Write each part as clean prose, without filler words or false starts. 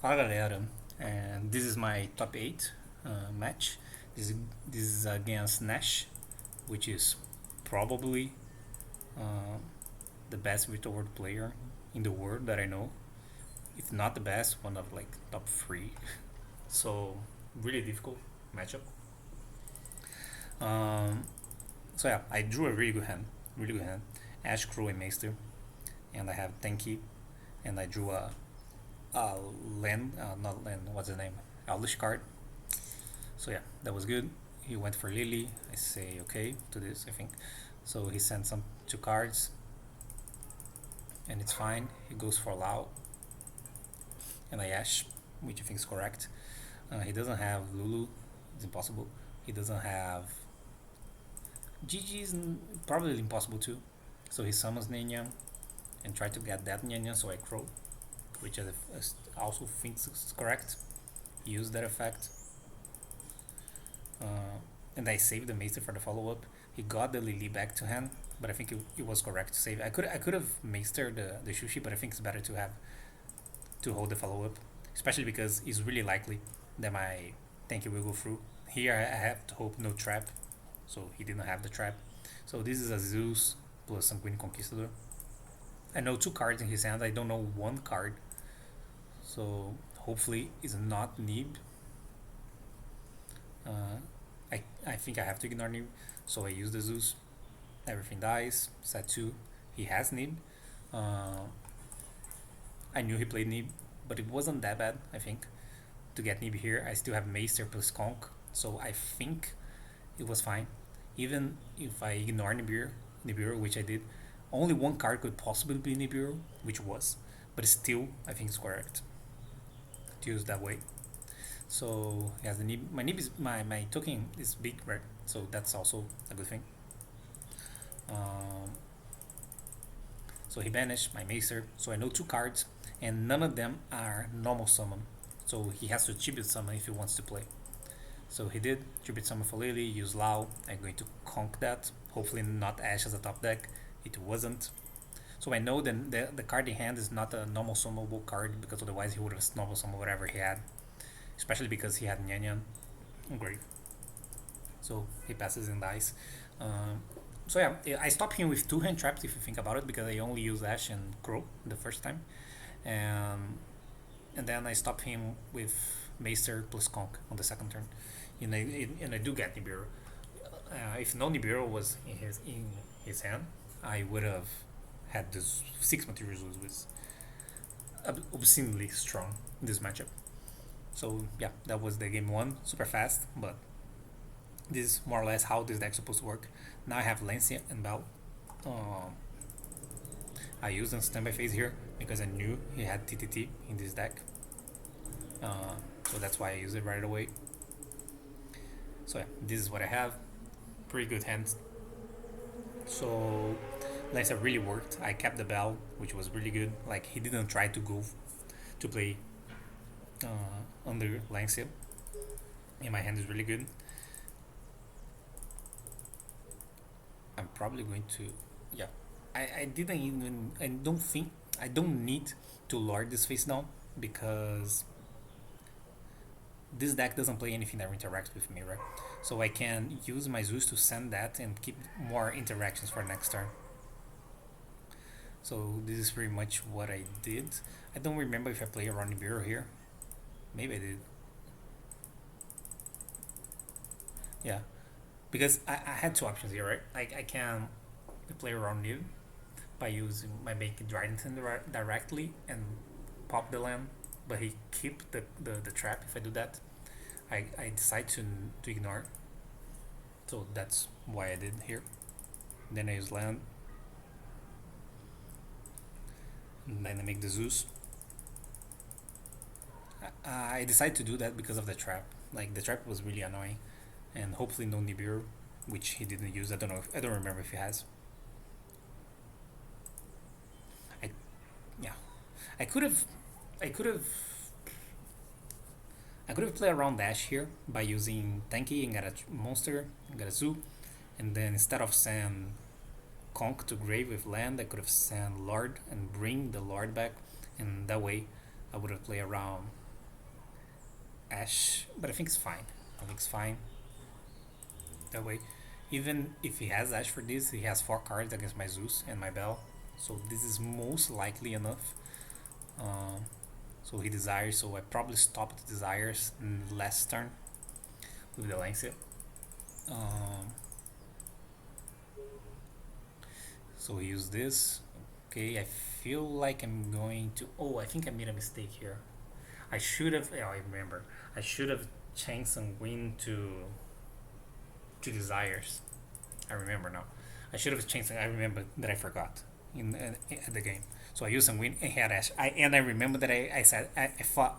Fala galera, and this is my top 8 match. This is against N3sh, which is probably uh, the best virtual world player in the world that I know. If not the best, one of like top 3. So really difficult matchup. Um, so yeah, I drew a really good hand. Ash, Crow, and Maester, and I have Tenki, and I drew a land, not land. What's the name? Eldish card. So yeah, that was good. He went for Lily. I say okay to this, I think. So he sent some 2 cards, and it's fine. He goes for Lao, and I Ash, which I think is correct. He doesn't have Lulu. It's impossible. He doesn't have GG is probably impossible too. So he summons Nenya and try to get that Nenya. So I Crow, which I also thinks is correct. Use that effect. And I saved the Maester for the follow-up. He got the Lily back to hand, but I think it was correct to save. I could have Maestered the Sushi, but I think it's better to hold the follow-up, especially because it's really likely that my Tanky will go through. Here I have to hope no trap, so he didn't have the trap. So this is a Zeus plus Sanguine Conquistador. I know 2 cards in his hand. I don't know 1 card, so hopefully it's not Nib. I think I have to ignore Nib, so I use the Zeus. Everything dies. Set 2. He has Nib. I knew he played Nib, but it wasn't that bad, I think. To get Nib here, I still have Maester plus Conk, so I think it was fine. Even if I ignore Nibiru, which I did, only 1 card could possibly be Nibiru, which was, but still, I think it's correct to use that way. So yeah, the Nib, my token is big, right? So that's also a good thing. So he banished my Maester, so I know 2 cards, and none of them are normal summon. So he has to tribute summon if he wants to play. So he did tribute summon for Lily, use Lao. I'm going to conk that. Hopefully not Ash as a top deck. It wasn't. So I know that the card in hand is not a normal summonable card, because otherwise he would have normal summoned whatever he had. Especially because he had Nyan Great. So he passes and dies. So yeah, I stopped him with 2 hand traps if you think about it, because I only used Ash and Crow the first time. And then I stopped him with Maester plus Conk on the second turn. And I do get Nibiru. If no Nibiru was in his hand, I would have had this 6 materials, which was obscenely strong in this matchup. So yeah, that was the game 1, super fast, but this is more or less how this deck's supposed to work. Now I have Lancia and Bell. I used a standby phase here because I knew he had TTT in this deck. So that's why I used it right away. So yeah, this is what I have. Pretty good hands. So Lancia really worked. I kept the Bell, which was really good. Like, he didn't try to go to play under Lancia. And my hand is really good. I'm probably going to, yeah. I didn't even, I don't need to lord this face down, because this deck doesn't play anything that interacts with me, right? So I can use my Zeus to send that and keep more interactions for next turn. So this is pretty much what I did. I don't remember if I played around Nibiru here. Maybe I did. Yeah, because I had 2 options here, right? I can play around Nib by using my make Dryden directly and pop the land, but he keep the trap if I do that. I decide to ignore. So that's why I did here. Then I use land. And then I make the Zeus. I decided to do that because of the trap. Like, the trap was really annoying. And hopefully no Nibiru, which he didn't use. I don't know. I don't remember if he has. I could have played around Dash here by using Tanky and got a monster, and got a Zoo, and then instead of send Conk to grave with land, I could have sent Lord and bring the Lord back, and that way I would have played around Ashe, but I think it's fine. I think it's fine that way. Even if he has Ashe for this, he has 4 cards against my Zeus and my Bell, so this is most likely enough. So he desires, so I probably stopped desires last turn with the Lancia. So he used this. Okay, I feel like I'm going to. Oh, I think I made a mistake here. I should have. Oh, I remember. I should have changed Sanguine to desires. I remember now. I should have changed. I remember that I forgot in at the game. So I used Sanguine and had Ashe. I remember that I said I fought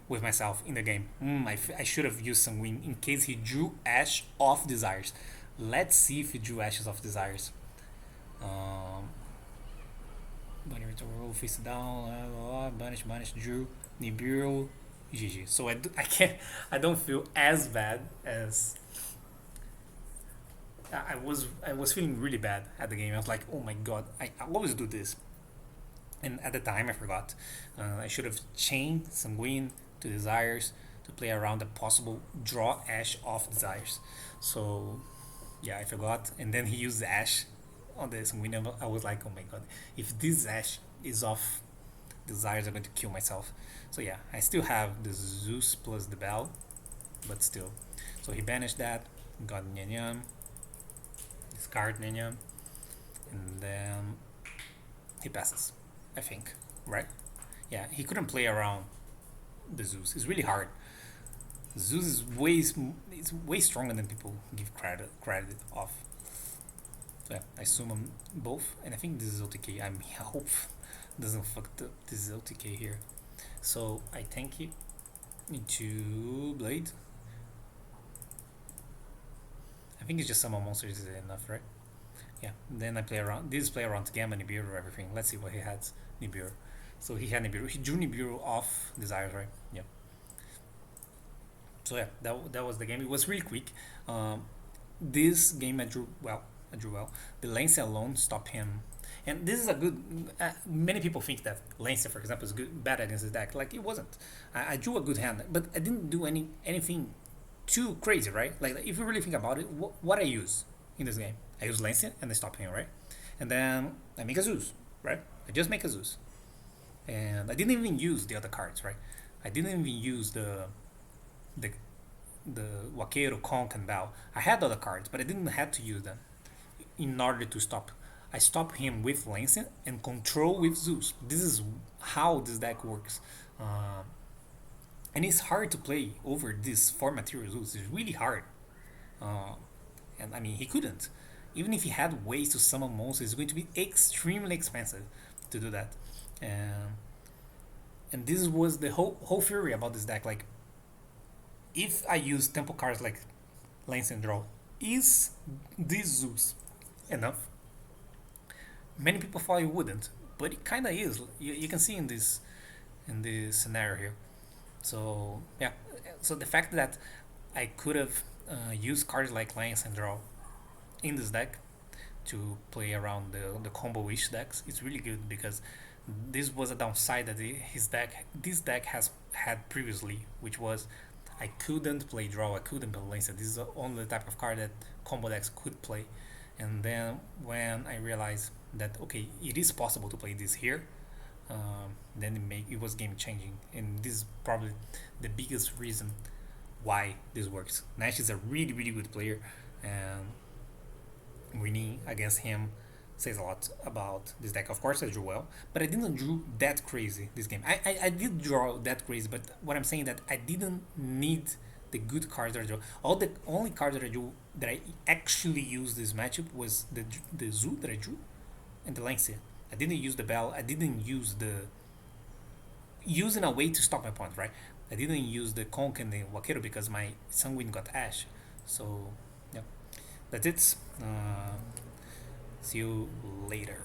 with myself in the game. I should have used Sanguine in case he drew Ashe off desires. Let's see if he drew Ashes off desires. Bunny return roll face down. Banish, drew Nibiru, GG. So I can't. I don't feel as bad as I was. I was feeling really bad at the game. I was like, oh my god, I always do this. And at the time, I forgot. I should have chained Sanguine to desires to play around the possible draw Ashe off desires. So yeah, I forgot. And then he used Ashe on the Sanguine. I was like, oh my god, if this Ashe is off desires, I'm going to kill myself. So yeah, I still have the Zeus plus the Bell, but still. So he banished that, got Nyan, discard Nyan, and then he passes, I think, right? Yeah, he couldn't play around the Zeus. It's really hard. Zeus is way stronger than people give credit off. So yeah, I assume them both, and I think this is OTK. I hope doesn't fuck up. This is OTK here. So I tank it into Blade. I think it's just summon monsters is enough, right? Yeah. Then I play around. This play around to Gamma Nibiru, everything. Let's see what he has. Nibiru. So he had Nibiru. He drew Nibiru off desires, right? Yeah. So yeah, that was the game. It was really quick. This game I drew well. The Lancia alone stopped him, and this is a good. Many people think that Lancia, for example, is bad against his deck. Like it wasn't. I drew a good hand, but I didn't do anything too crazy, right? Like if you really think about it, what I use in this game, I use Lancia and I stop him, right? And then I make a Zeus, right? I just make a Zeus, and I didn't even use the other cards, right? I didn't even use the Waqueiro, Conk, and Bao. I had other cards, but I didn't have to use them in order to stop. I stop him with Lancia and control with Zeus. This is how this deck works. And it's hard to play over this 4 material Zeus. It's really hard. And I mean, he couldn't. Even if he had ways to summon monsters, it's going to be extremely expensive to do that. And this was the whole theory about this deck. Like, if I use tempo cards like Lancia and Draw, is this Zeus enough? Many people thought it wouldn't, but it kind of is. You can see in this scenario here. So yeah, so the fact that I could have used cards like Lance and Draw in this deck to play around the combo-ish decks, it's really good, because this was a downside that this deck has had previously, which was I couldn't play Draw, I couldn't play Lance. This is the only type of card that combo decks could play. And then when I realized that okay, it is possible to play this here, then it was game changing, and this is probably the biggest reason why this works. N3sh is a really good player, and winning against him says a lot about this deck. Of course I drew well, but I didn't drew that crazy this game. I did draw that crazy, but what I'm saying that I didn't need the good cards that I drew. All the only cards that I drew that I actually used this matchup was the Zoo that I drew and the Lancia. I didn't use the Bell. I didn't use using a way to stop my point, right? I didn't use the Conk and the Waqueiro because my Sanguine got Ashe. So yeah, that's it. See you later.